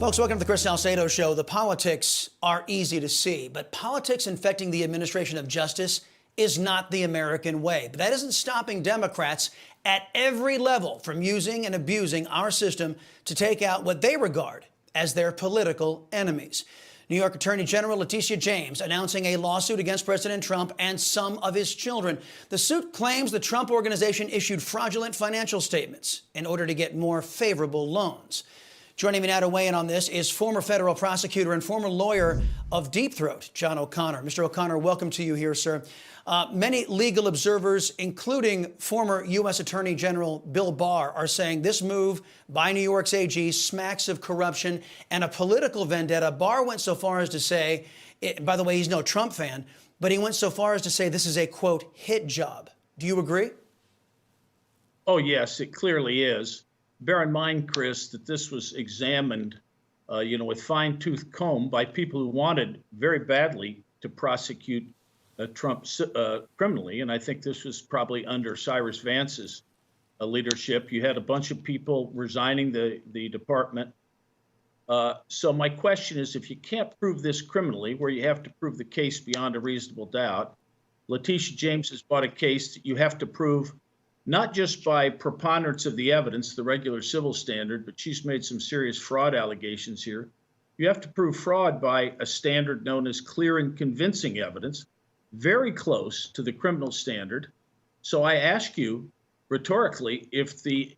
Folks, welcome to the Chris Salcedo Show. The politics are easy to see, but politics infecting the administration of justice is not the American way. But that isn't stopping Democrats at every level from using and abusing our system to take out what they regard as their political enemies. New York Attorney General Letitia James announcing a lawsuit against President Trump and some of his children. The suit claims the Trump Organization issued fraudulent financial statements in order to get more favorable loans. Joining me now to weigh in on this is former federal prosecutor and former lawyer of Deep Throat, John O'Connor. Mr. O'Connor, welcome to you here, sir. Many legal observers, including former U.S. Attorney General Bill Barr, are saying this move by New York's AG smacks of corruption and a political vendetta. Barr went so far as to say, by the way, he's no Trump fan, but he went so far as to say this is a, quote, hit job. Do you agree? Oh, yes, it clearly is. Bear in mind, Chris, that this was examined, with fine-tooth comb by people who wanted very badly to prosecute Trump criminally. And I think this was probably under Cyrus Vance's leadership. You had a bunch of people resigning the department. So my question is, if you can't prove this criminally, where you have to prove the case beyond a reasonable doubt, Letitia James has brought a case that you have to prove not just by preponderance of the evidence, the regular civil standard, but she's made some serious fraud allegations here. You have to prove fraud by a standard known as clear and convincing evidence, very close to the criminal standard. So I ask you rhetorically, if the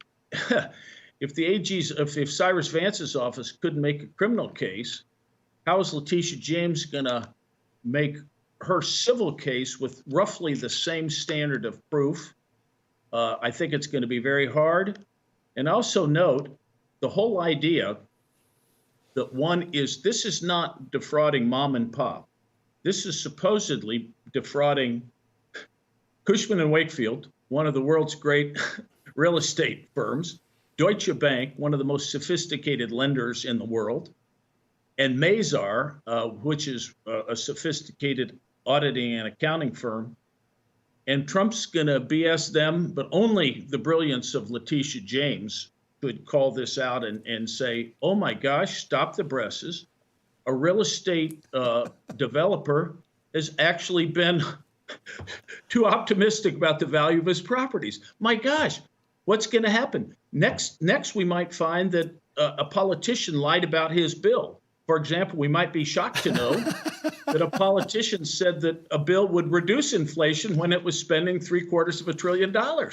if Cyrus Vance's office couldn't make a criminal case, how is Letitia James going to make her civil case with roughly the same standard of proof? I think it's going to be very hard. And also note the whole idea that this is not defrauding mom and pop. This is supposedly defrauding Cushman & Wakefield, one of the world's great real estate firms, Deutsche Bank, one of the most sophisticated lenders in the world, and Mazar, which is a sophisticated auditing and accounting firm. And Trump's going to BS them, but only the brilliance of Letitia James could call this out and say, oh my gosh, stop the presses. A real estate developer has actually been too optimistic about the value of his properties. My gosh, what's going to happen? Next, we might find that a politician lied about his bill. For example, we might be shocked to know that a politician said that a bill would reduce inflation when it was spending $750 billion.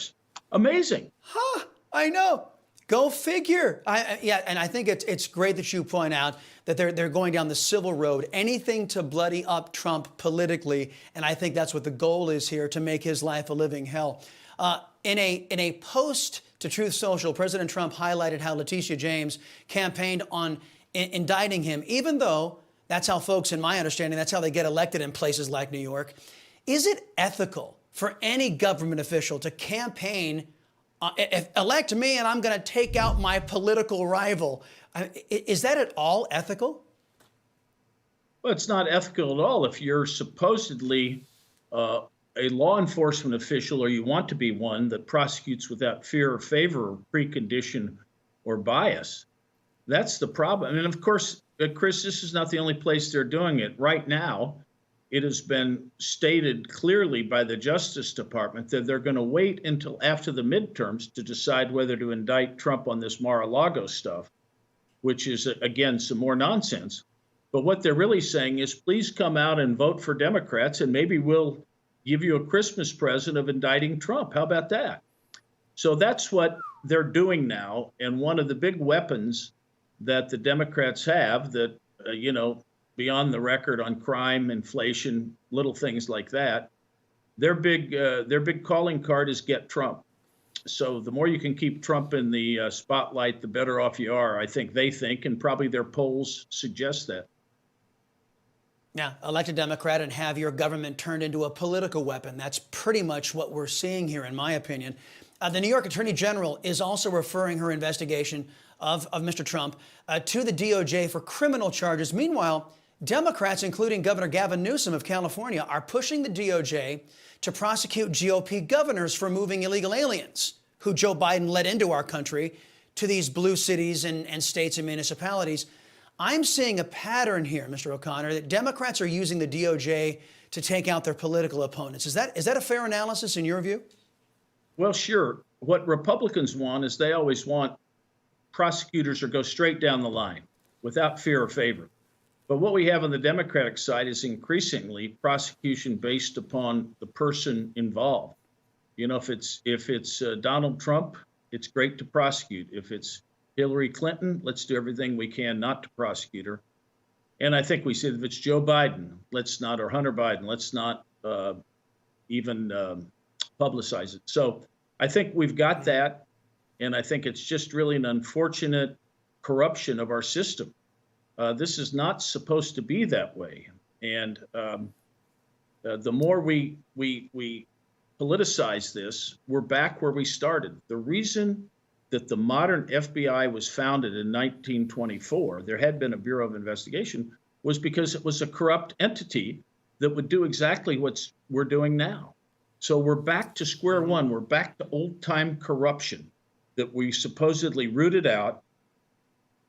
Amazing. Huh, I know. Go figure. And I think it's great that you point out that they're going down the civil road, anything to bloody up Trump politically. And I think that's what the goal is here, to make his life a living hell. In a post to Truth Social, President Trump highlighted how Letitia James campaigned on indicting him, even though that's how folks, in my understanding, that's how they get elected in places like New York. Is it ethical for any government official to campaign, elect me and I'm going to take out my political rival? Is that at all ethical? Well, it's not ethical at all if you're supposedly a law enforcement official, or you want to be one that prosecutes without fear or favor or precondition or bias. That's the problem. And of course, Chris, this is not the only place they're doing it. Right now, it has been stated clearly by the Justice Department that they're going to wait until after the midterms to decide whether to indict Trump on this Mar-a-Lago stuff, which is, again, some more nonsense. But what they're really saying is, please come out and vote for Democrats, and maybe we'll give you a Christmas present of indicting Trump. How about that? So that's what they're doing now. And one of the big weapons that the Democrats have that, beyond the record on crime, inflation, little things like that, their big calling card is get Trump. So the more you can keep Trump in the spotlight, the better off you are, I think they think, and probably their polls suggest that. Now, elect a Democrat and have your government turned into a political weapon. That's pretty much what we're seeing here, in my opinion. The New York Attorney General is also referring her investigation of Mr. Trump to the DOJ for criminal charges. Meanwhile, Democrats, including Governor Gavin Newsom of California, are pushing the DOJ to prosecute GOP governors for moving illegal aliens who Joe Biden let into our country to these blue cities and states and municipalities. I'm seeing a pattern here, Mr. O'Connor, that Democrats are using the DOJ to take out their political opponents. Is that a fair analysis in your view? Well, sure. What Republicans want is they always want prosecutors to go straight down the line without fear or favor. But what we have on the Democratic side is increasingly prosecution based upon the person involved. You know, if it's Donald Trump, it's great to prosecute. If it's Hillary Clinton, let's do everything we can not to prosecute her. And I think we said if it's Joe Biden, let's not, or Hunter Biden, let's not even publicize it. So I think we've got that. And I think it's just really an unfortunate corruption of our system. This is not supposed to be that way. And the more we politicize this, we're back where we started. The reason that the modern FBI was founded in 1924, there had been a Bureau of Investigation, was because it was a corrupt entity that would do exactly what we're doing now. So we're back to square one. We're back to old-time corruption that we supposedly rooted out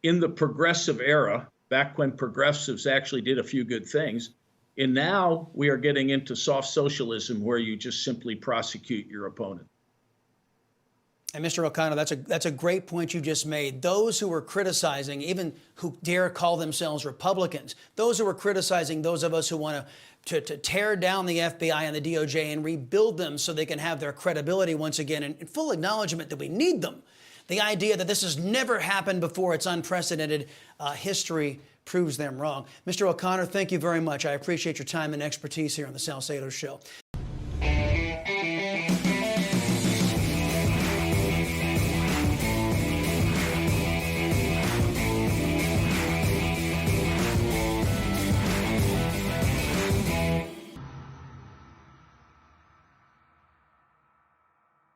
in the progressive era, back when progressives actually did a few good things. And now we are getting into soft socialism where you just simply prosecute your opponent. And Mr. O'Connor, that's a great point you just made. Those who were criticizing, even who dare call themselves Republicans, those who were criticizing those of us who want to tear down the FBI and the DOJ and rebuild them so they can have their credibility once again, and full acknowledgement that we need them. The idea that this has never happened before, it's unprecedented, history proves them wrong. Mr. O'Connor, thank you very much. I appreciate your time and expertise here on the Salcedo Show.